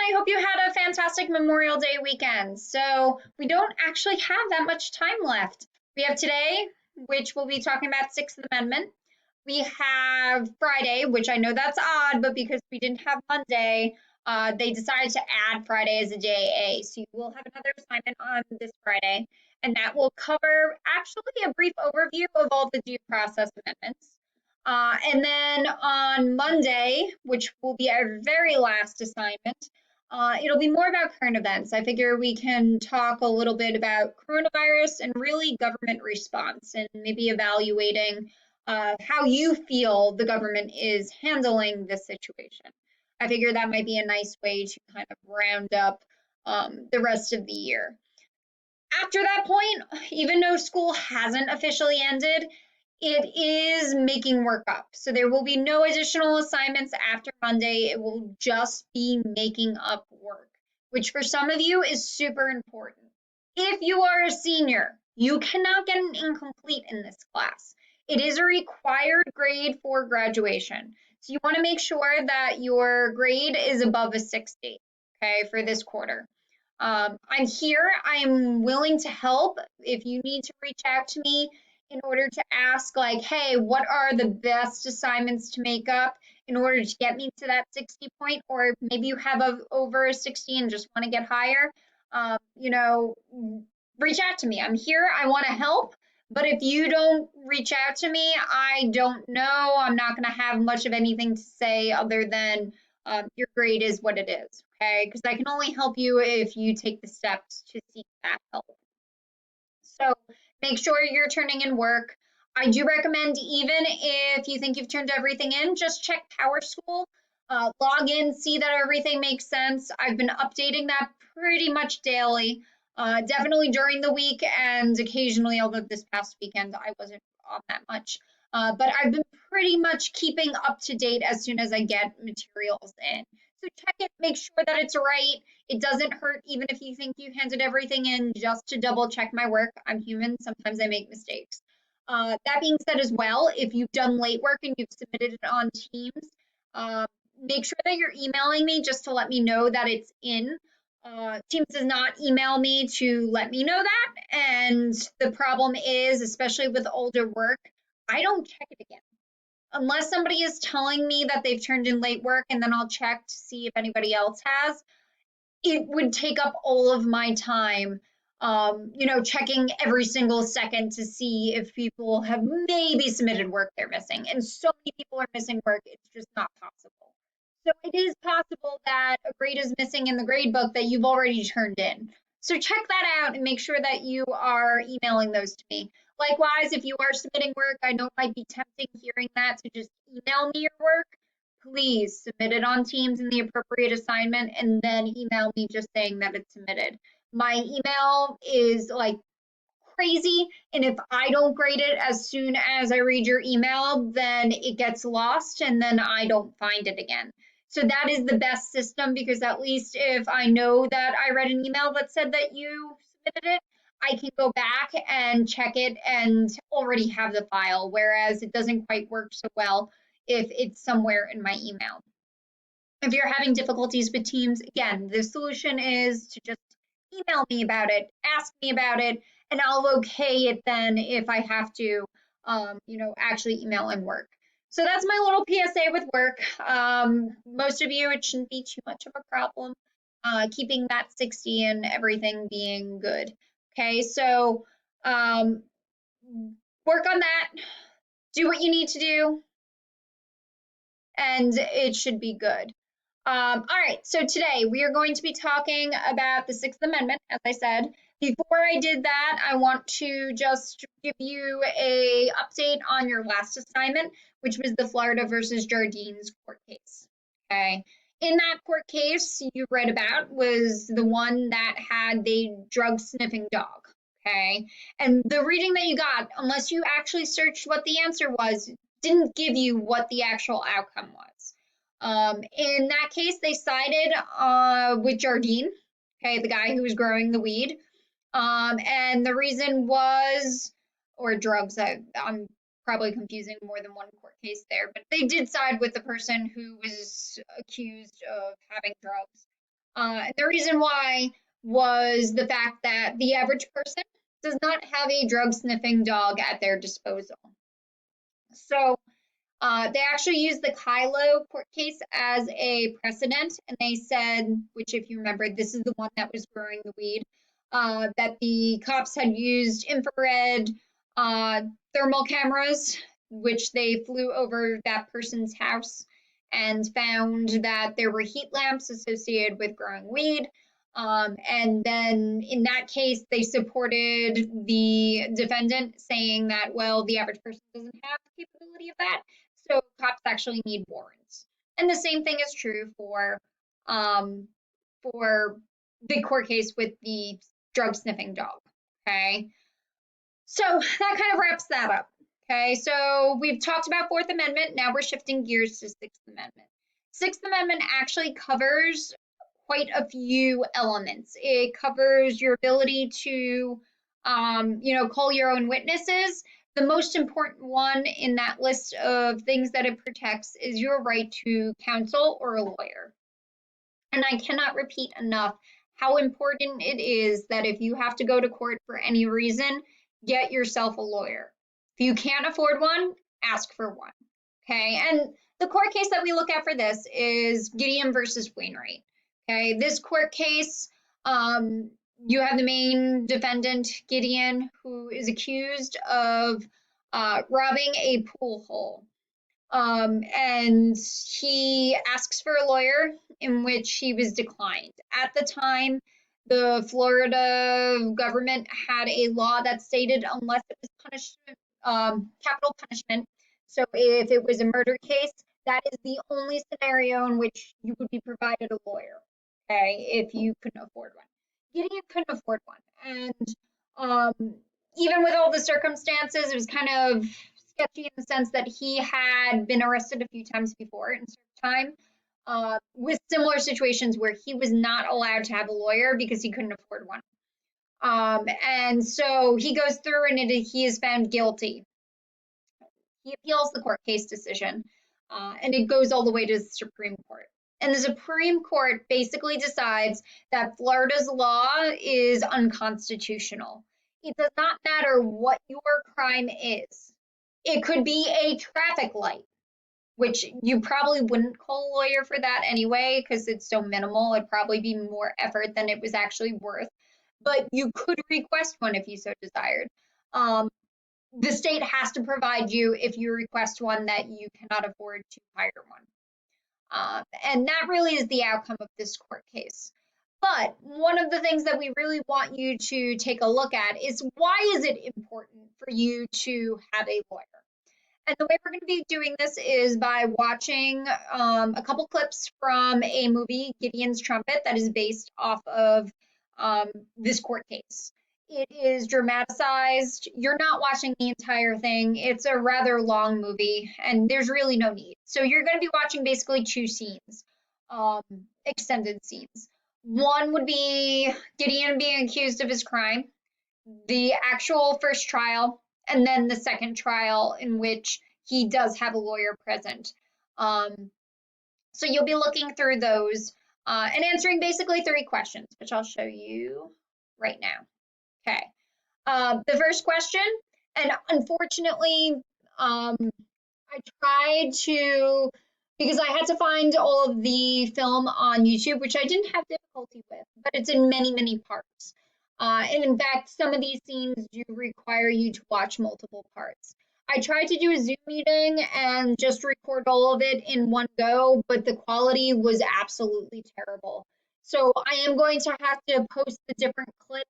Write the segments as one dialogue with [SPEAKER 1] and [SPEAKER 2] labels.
[SPEAKER 1] I hope you had a fantastic Memorial Day weekend. So we don't actually have that much time left. We have today, which we'll be talking about Sixth Amendment. We have Friday, which I know that's odd, but because we didn't have Monday, they decided to add Friday as a JA. So you will have another assignment on this Friday, and that will cover actually a brief overview of all the due process amendments. And then on Monday, which will be our very last assignment, it'll be more about current events. I figure we can talk a little bit about coronavirus and really government response and maybe evaluating how you feel the government is handling this situation. I figure that might be a nice way to kind of round up the rest of the year. After that point, even though school hasn't officially ended, it is making work up. So there will be no additional assignments after Monday. It will just be making up work, which for some of you is super important. If you are a senior, you cannot get an incomplete in this class. It is a required grade for graduation. So you want to make sure that your grade is above a 60, okay, for this quarter. I'm here. I'm willing to help. If you need to reach out to me in order to ask, like, hey, what are the best assignments to make up in order to get me to that 60 point, or maybe you have over a 60 and just want to get higher, reach out to me. I'm here. I want to help. But if you don't reach out to me, I don't know. I'm not going to have much of anything to say other than your grade is what it is, okay? Because I can only help you if you take the steps to seek that help. So make sure you're turning in work. I do recommend, even if you think you've turned everything in, just check PowerSchool, log in, see that everything makes sense. I've been updating that pretty much daily, definitely during the week and occasionally, although this past weekend I wasn't on that much. But I've been pretty much keeping up to date as soon as I get materials in. So check it, make sure that it's right. It doesn't hurt even if you think you handed everything in, just to double check my work. I'm human, sometimes I make mistakes. That being said as well, if you've done late work and you've submitted it on Teams, make sure that you're emailing me just to let me know that it's in. Teams does not email me to let me know that. And the problem is, especially with older work, I don't check it again. Unless somebody is telling me that they've turned in late work, and then I'll check to see if anybody else has. It would take up all of my time, checking every single second to see if people have maybe submitted work they're missing. And so many people are missing work, it's just not possible. So it is possible that a grade is missing in the grade book that you've already turned in. So check that out and make sure that you are emailing those to me. Likewise, if you are submitting work, I know it might be tempting hearing that to just email me your work. Please submit it on Teams in the appropriate assignment and then email me just saying that it's submitted. My email is like crazy, and if I don't grade it as soon as I read your email, then it gets lost and then I don't find it again. So that is the best system, because at least if I know that I read an email that said that you submitted it, I can go back and check it and already have the file, whereas it doesn't quite work so well if it's somewhere in my email. If you're having difficulties with Teams, again, the solution is to just email me about it, ask me about it, and I'll okay it then if I have to, actually email and work. So that's my little PSA with work. Most of you, it shouldn't be too much of a problem, keeping that 60 and everything being good. Okay, so work on that, do what you need to do, and it should be good. All right, so today we are going to be talking about the Sixth Amendment, as I said. Before I did that, I want to just give you a update on your last assignment, which was the Florida versus Gideons court case. Okay, in that court case you read about was the one that had the drug sniffing dog. Okay, and the reading that you got, unless you actually searched what the answer was, didn't give you what the actual outcome was. In that case, they sided with Gideon, okay, the guy who was growing the weed. And the reason was, or drugs, I'm probably confusing more than one court case there, but they did side with the person who was accused of having drugs. And the reason why was the fact that the average person does not have a drug sniffing dog at their disposal. So they actually used the Kylo court case as a precedent, and they said, which if you remember, this is the one that was growing the weed, that the cops had used infrared uh, thermal cameras, which they flew over that person's house and found that there were heat lamps associated with growing weed. And then in that case, they supported the defendant, saying that, well, the average person doesn't have the capability of that, so cops actually need warrants. And the same thing is true um, for the court case with the drug sniffing dog. Okay, so that kind of wraps that up. Okay, so we've talked about Fourth Amendment. Now we're shifting gears to Sixth Amendment. Sixth Amendment actually covers quite a few elements. It covers your ability to, call your own witnesses. The most important one in that list of things that it protects is your right to counsel or a lawyer. And I cannot repeat enough how important it is that if you have to go to court for any reason, get yourself a lawyer. If you can't afford one, ask for one. Okay. And the court case that we look at for this is Gideon versus Wainwright. Okay. This court case, you have the main defendant, Gideon, who is accused of robbing a pool hall. And he asks for a lawyer, in which he was declined. At the time, the Florida government had a law that stated unless it was punishment, capital punishment, so if it was a murder case, that is the only scenario in which you would be provided a lawyer, okay, if you couldn't afford one. Gideon couldn't afford one. And even with all the circumstances, it was kind of sketchy in the sense that he had been arrested a few times before and served time with similar situations where he was not allowed to have a lawyer because he couldn't afford one. And so he goes through and he is found guilty. He appeals the court case decision, and it goes all the way to the Supreme Court. And the Supreme Court basically decides that Florida's law is unconstitutional. It does not matter what your crime is. It could be a traffic light, which you probably wouldn't call a lawyer for that anyway, because it's so minimal. It'd probably be more effort than it was actually worth. But you could request one if you so desired. The state has to provide you, if you request one, that you cannot afford to hire one. And that really is the outcome of this court case. But one of the things that we really want you to take a look at is, why is it important for you to have a lawyer? And the way we're going to be doing this is by watching a couple clips from a movie, Gideon's Trumpet, that is based off of this court case. It is dramatized. You're not watching the entire thing. It's a rather long movie, and there's really no need. So you're going to be watching basically two scenes, extended scenes. One would be Gideon being accused of his crime, the actual first trial, and then the second trial in which he does have a lawyer present. So you'll be looking through those and answering basically three questions, which I'll show you right now. Okay. The first question, and unfortunately, I tried to, because I had to find all of the film on YouTube, which I didn't have difficulty with, but it's in many, many parts. And in fact, some of these scenes do require you to watch multiple parts. I tried to do a Zoom meeting and just record all of it in one go, but the quality was absolutely terrible. So I am going to have to post the different clips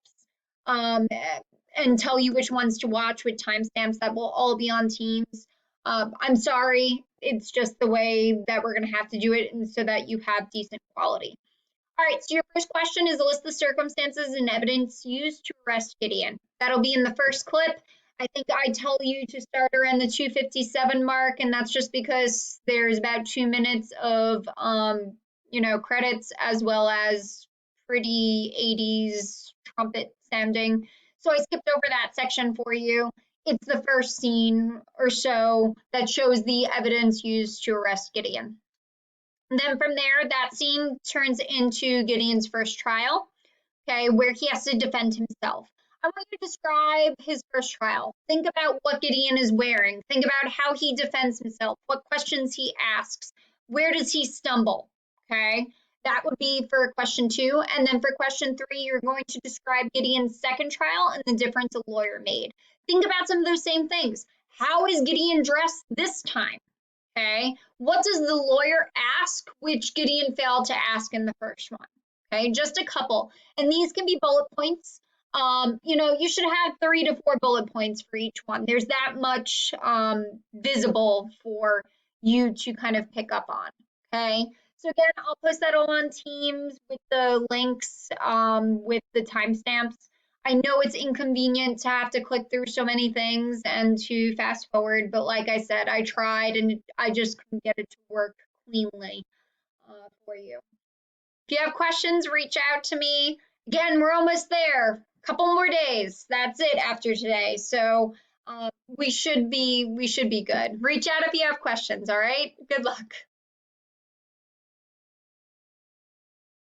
[SPEAKER 1] and tell you which ones to watch with timestamps that will all be on Teams. I'm sorry, it's just the way that we're going to have to do it, and so that you have decent quality. All right, so your first question is, list the circumstances and evidence used to arrest Gideon. That'll be in the first clip. I think I tell you to start around the 2:57 mark, and that's just because there's about 2 minutes of, credits, as well as pretty 80s trumpet sounding. So I skipped over that section for you. It's the first scene or so that shows the evidence used to arrest Gideon. And then from there, that scene turns into Gideon's first trial, okay, where he has to defend himself. I want you to describe his first trial. Think about what Gideon is wearing. Think about how he defends himself, what questions he asks, where does he stumble, okay? That would be for question 2. And then for question 3, you're going to describe Gideon's second trial and the difference a lawyer made. Think about some of those same things. How is Gideon dressed this time? Okay, what does the lawyer ask, which Gideon failed to ask in the first one? Okay, just a couple. And these can be bullet points. You should have 3 to 4 bullet points for each one. There's that much visible for you to kind of pick up on. Okay, so again, I'll post that all on Teams with the links, with the timestamps. I know it's inconvenient to have to click through so many things and to fast forward, but like I said, I tried and I just couldn't get it to work cleanly for you. If you have questions, reach out to me. Again, we're almost there. A couple more days. That's it after today. So we should be good. Reach out if you have questions. All right. Good luck.